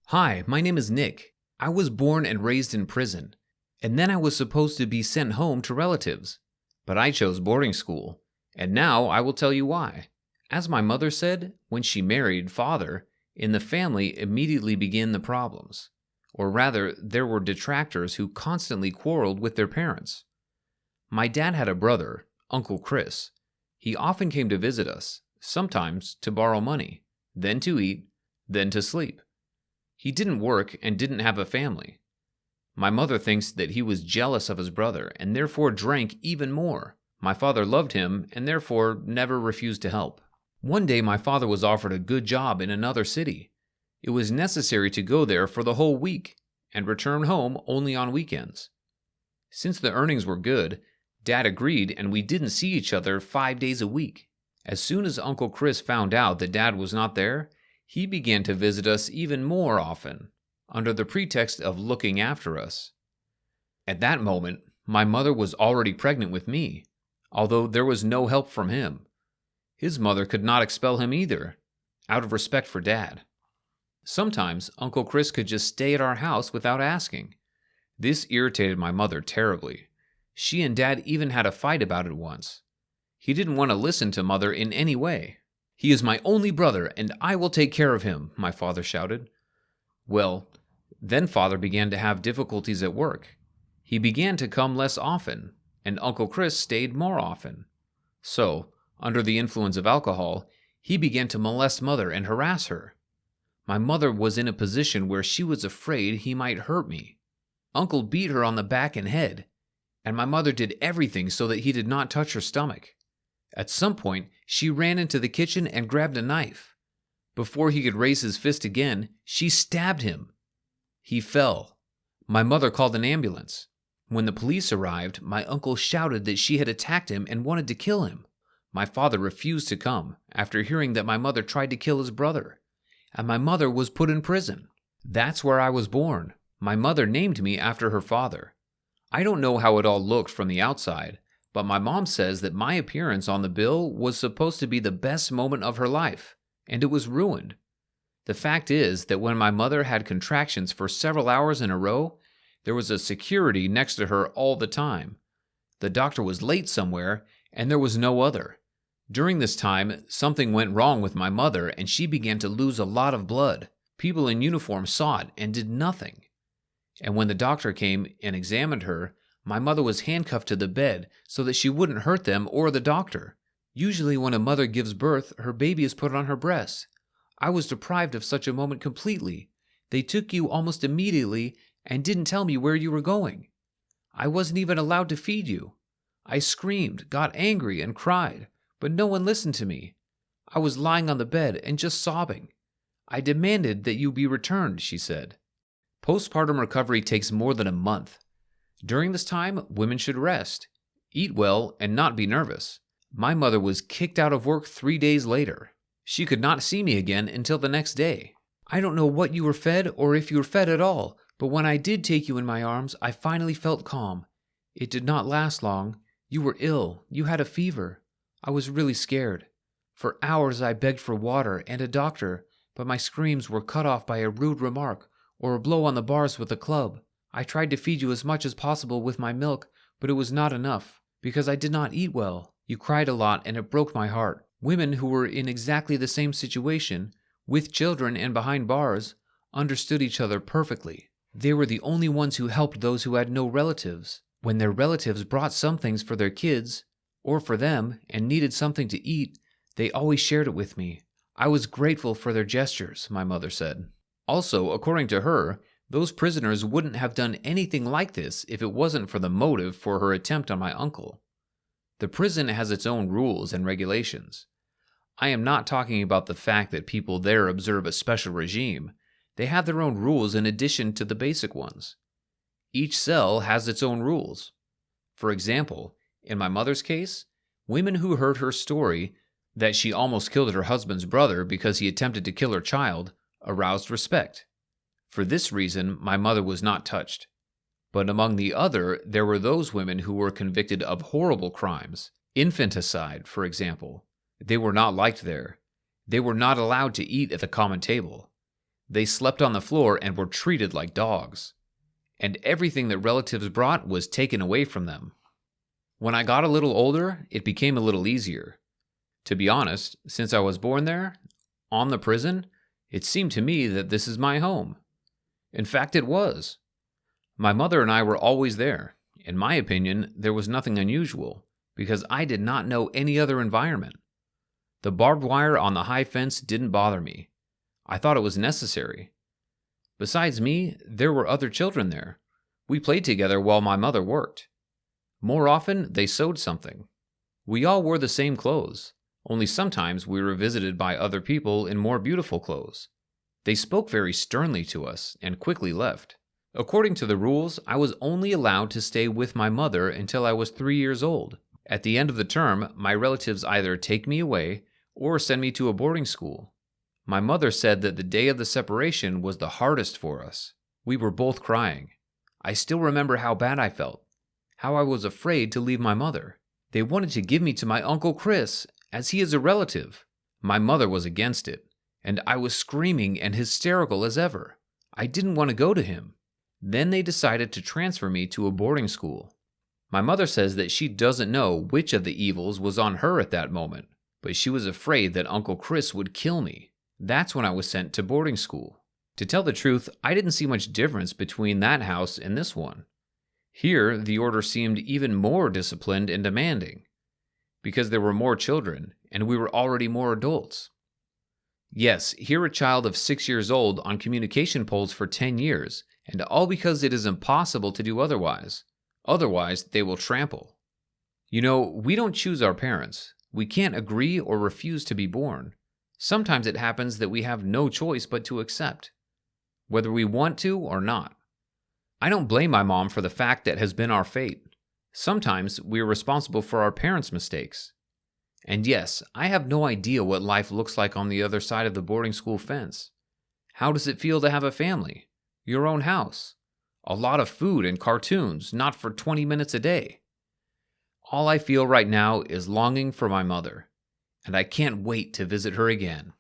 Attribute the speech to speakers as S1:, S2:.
S1: Hi, my name is Nick. I was born and raised in prison, and then I was supposed to be sent home to relatives. But I chose boarding school, and now I will tell you why. As my mother said, when she married father, in the family immediately began the problems. Or rather, there were detractors who constantly quarreled with their parents. My dad had a brother, Uncle Chris. He often came to visit us, sometimes to borrow money, then to eat, then to sleep. He didn't work and didn't have a family. My mother thinks that he was jealous of his brother and therefore drank even more. My father loved him and therefore never refused to help. One day my father was offered a good job in another city. It was necessary to go there for the whole week and return home only on weekends. Since the earnings were good, Dad agreed and we didn't see each other 5 days a week. As soon as Uncle Chris found out that Dad was not there, he began to visit us even more often, under the pretext of looking after us. At that moment, my mother was already pregnant with me, although there was no help from him. His mother could not expel him either, out of respect for Dad. Sometimes Uncle Chris could just stay at our house without asking. This irritated my mother terribly. She and Dad even had a fight about it once. He didn't want to listen to Mother in any way. "He is my only brother, and I will take care of him," my father shouted. Well, then Father began to have difficulties at work. He began to come less often, and Uncle Chris stayed more often. So, under the influence of alcohol, he began to molest Mother and harass her. My mother was in a position where she was afraid he might hurt me. Uncle beat her on the back and head, and my mother did everything so that he did not touch her stomach. At some point, she ran into the kitchen and grabbed a knife. Before he could raise his fist again, she stabbed him. He fell. My mother called an ambulance. When the police arrived, my uncle shouted that she had attacked him and wanted to kill him. My father refused to come after hearing that my mother tried to kill his brother, and my mother was put in prison. That's where I was born. My mother named me after her father. I don't know how it all looked from the outside, but my mom says that my appearance on the bill was supposed to be the best moment of her life, and it was ruined. The fact is that when my mother had contractions for several hours in a row, there was a security next to her all the time. The doctor was late somewhere, and there was no other. During this time, something went wrong with my mother, and she began to lose a lot of blood. People in uniform saw it and did nothing. And when the doctor came and examined her, my mother was handcuffed to the bed so that she wouldn't hurt them or the doctor. Usually when a mother gives birth, her baby is put on her breast. I was deprived of such a moment completely. They took you almost immediately and didn't tell me where you were going. I wasn't even allowed to feed you. I screamed, got angry, and cried, but no one listened to me. I was lying on the bed and just sobbing. I demanded that you be returned, she said. Postpartum recovery takes more than a month. During this time, women should rest, eat well, and not be nervous. My mother was kicked out of work 3 days later. She could not see me again until the next day. I don't know what you were fed or if you were fed at all, but when I did take you in my arms, I finally felt calm. It did not last long. You were ill. You had a fever. I was really scared. For hours I begged for water and a doctor, but my screams were cut off by a rude remark or a blow on the bars with a club. I tried to feed you as much as possible with my milk, but it was not enough, because I did not eat well. You cried a lot and it broke my heart. Women who were in exactly the same situation, with children and behind bars, understood each other perfectly. They were the only ones who helped those who had no relatives. When their relatives brought some things for their kids, or for them, and needed something to eat, they always shared it with me. I was grateful for their gestures, my mother said. Also, according to her, those prisoners wouldn't have done anything like this if it wasn't for the motive for her attempt on my uncle. The prison has its own rules and regulations. I am not talking about the fact that people there observe a special regime. They have their own rules in addition to the basic ones. Each cell has its own rules. For example, in my mother's case, women who heard her story that she almost killed her husband's brother because he attempted to kill her child aroused respect. For this reason, my mother was not touched. But among the other, there were those women who were convicted of horrible crimes, infanticide, for example. They were not liked there. They were not allowed to eat at the common table. They slept on the floor and were treated like dogs. And everything that relatives brought was taken away from them. When I got a little older, it became a little easier. To be honest, since I was born there, on the prison, it seemed to me that this is my home. In fact, it was. My mother and I were always there. In my opinion, there was nothing unusual, because I did not know any other environment. The barbed wire on the high fence didn't bother me. I thought it was necessary. Besides me, there were other children there. We played together while my mother worked. More often, they sewed something. We all wore the same clothes, only sometimes we were visited by other people in more beautiful clothes. They spoke very sternly to us and quickly left. According to the rules, I was only allowed to stay with my mother until I was 3 years old. At the end of the term, my relatives either take me away or send me to a boarding school. My mother said that the day of the separation was the hardest for us. We were both crying. I still remember how bad I felt, how I was afraid to leave my mother. They wanted to give me to my Uncle Chris, as he is a relative. My mother was against it, and I was screaming and hysterical as ever. I didn't want to go to him. Then they decided to transfer me to a boarding school. My mother says that she doesn't know which of the evils was on her at that moment, but she was afraid that Uncle Chris would kill me. That's when I was sent to boarding school. To tell the truth, I didn't see much difference between that house and this one. Here, the order seemed even more disciplined and demanding, because there were more children, and we were already more adults. Yes, here a child of 6 years old on communication poles for 10 years, and all because it is impossible to do otherwise. Otherwise, they will trample. You know, we don't choose our parents. We can't agree or refuse to be born. Sometimes it happens that we have no choice but to accept, whether we want to or not. I don't blame my mom for the fact that has been our fate. Sometimes we are responsible for our parents' mistakes. And yes, I have no idea what life looks like on the other side of the boarding school fence. How does it feel to have a family? Your own house? A lot of food and cartoons, not for 20 minutes a day. All I feel right now is longing for my mother, and I can't wait to visit her again.